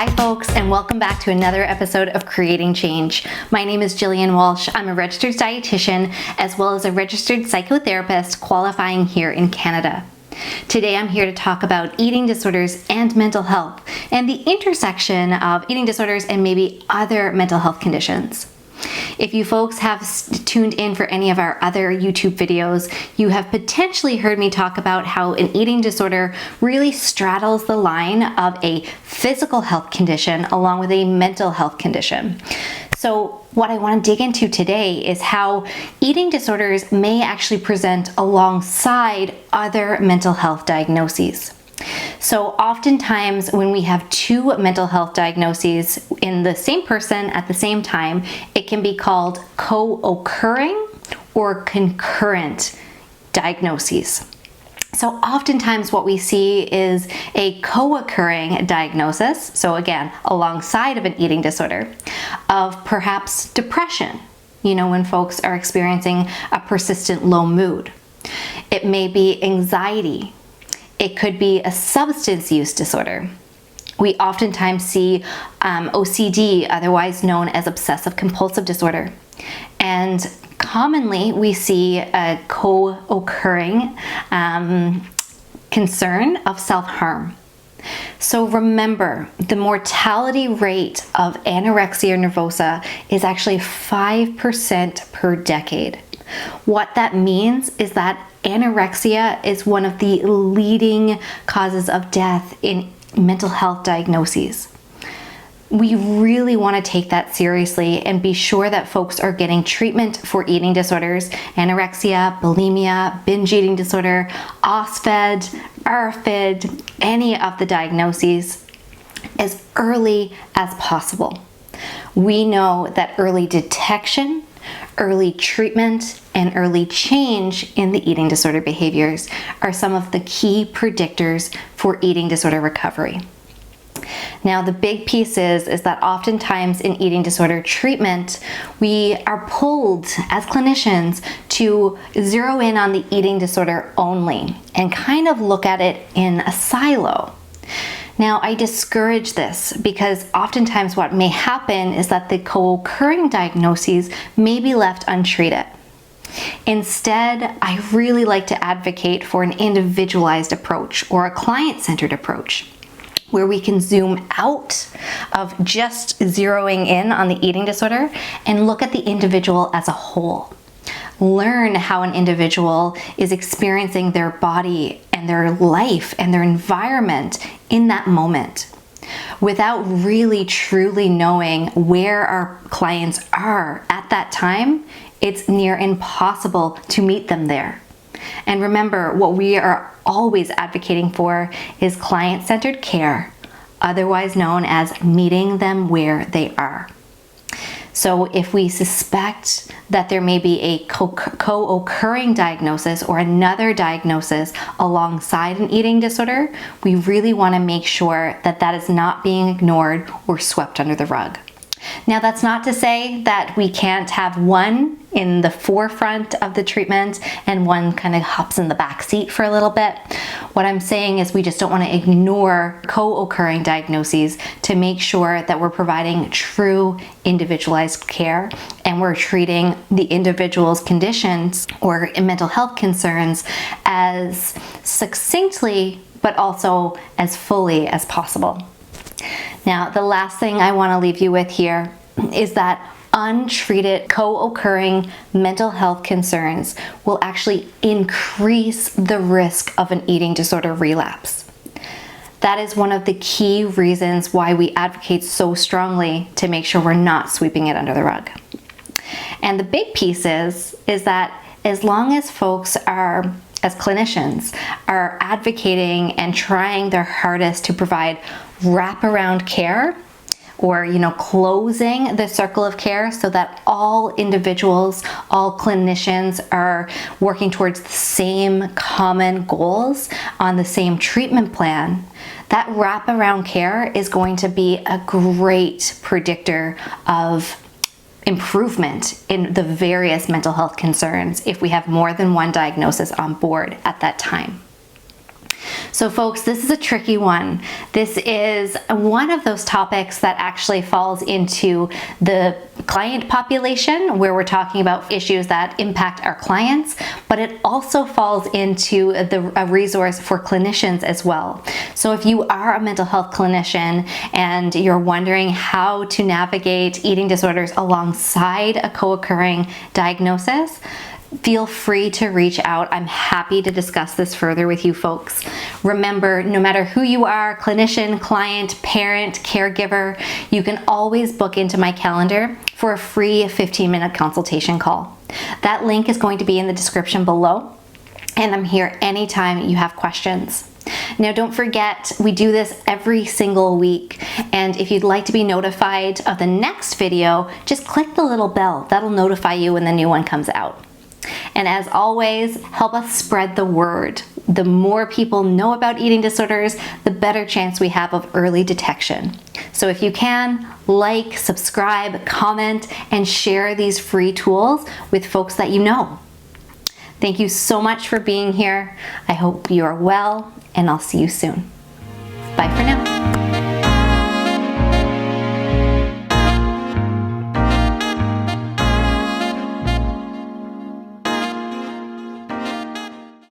Hi folks, and welcome back to another episode of Creating Change. My name is Jillian Walsh. I'm a registered dietitian as well as a registered psychotherapist qualifying here in Canada. Today I'm here to talk about eating disorders and mental health and the intersection of eating disorders and maybe other mental health conditions. If you folks have tuned in for any of our other YouTube videos, you have potentially heard me talk about how an eating disorder really straddles the line of a physical health condition along with a mental health condition. So what I want to dig into today is how eating disorders may actually present alongside other mental health diagnoses. So oftentimes when we have two mental health diagnoses in the same person at the same time, it can be called co-occurring or concurrent diagnoses. So oftentimes what we see is a co-occurring diagnosis, so again, alongside of an eating disorder, of perhaps depression, when folks are experiencing a persistent low mood. It may be anxiety. It could be a substance use disorder. We oftentimes see OCD, otherwise known as Obsessive-Compulsive Disorder. And commonly we see a co-occurring concern of self-harm. So remember, the mortality rate of anorexia nervosa is actually 5% per decade. What that means is that anorexia is one of the leading causes of death in mental health diagnoses. We really want to take that seriously and be sure that folks are getting treatment for eating disorders, anorexia, bulimia, binge eating disorder, OSFED, ARFID, any of the diagnoses as early as possible. We know that early detection, early treatment, and early change in the eating disorder behaviors are some of the key predictors for eating disorder recovery. Now, the big piece is that oftentimes in eating disorder treatment, we are pulled as clinicians to zero in on the eating disorder only and kind of look at it in a silo. Now, I discourage this because oftentimes what may happen is that the co-occurring diagnoses may be left untreated. Instead, I really like to advocate for an individualized approach or a client-centered approach, where we can zoom out of just zeroing in on the eating disorder and look at the individual as a whole. Learn how an individual is experiencing their body and their life and their environment in that moment. Without really truly knowing where our clients are at that time, it's near impossible to meet them there. And remember, what we are always advocating for is client-centered care, otherwise known as meeting them where they are. So if we suspect that there may be a co-occurring diagnosis or another diagnosis alongside an eating disorder, we really want to make sure that that is not being ignored or swept under the rug. Now, that's not to say that we can't have one in the forefront of the treatment and one kind of hops in the back seat for a little bit. What I'm saying is we just don't want to ignore co-occurring diagnoses to make sure that we're providing true individualized care and we're treating the individual's conditions or mental health concerns as succinctly but also as fully as possible. Now, the last thing I want to leave you with here is that untreated co-occurring mental health concerns will actually increase the risk of an eating disorder relapse. That is one of the key reasons why we advocate so strongly to make sure we're not sweeping it under the rug. And the big piece is that as long as folks are, as clinicians, are advocating and trying their hardest to provide wraparound care or, closing the circle of care so that all individuals, all clinicians are working towards the same common goals on the same treatment plan, that wraparound care is going to be a great predictor of improvement in the various mental health concerns if we have more than one diagnosis on board at that time. So folks, this is a tricky one. This is one of those topics that actually falls into the client population, where we're talking about issues that impact our clients, but it also falls into a resource for clinicians as well. So if you are a mental health clinician and you're wondering how to navigate eating disorders alongside a co-occurring diagnosis, feel free to reach out. I'm happy to discuss this further with you folks. Remember, no matter who you are, clinician, client, parent, caregiver, you can always book into my calendar for a free 15-minute consultation call. That link is going to be in the description below, and I'm here anytime you have questions. Now, don't forget, we do this every single week, and if you'd like to be notified of the next video, just click the little bell. That'll notify you when the new one comes out. And as always, help us spread the word. The more people know about eating disorders, the better chance we have of early detection. So if you can, like, subscribe, comment, and share these free tools with folks that you know. Thank you so much for being here. I hope you are well, and I'll see you soon. Bye for now.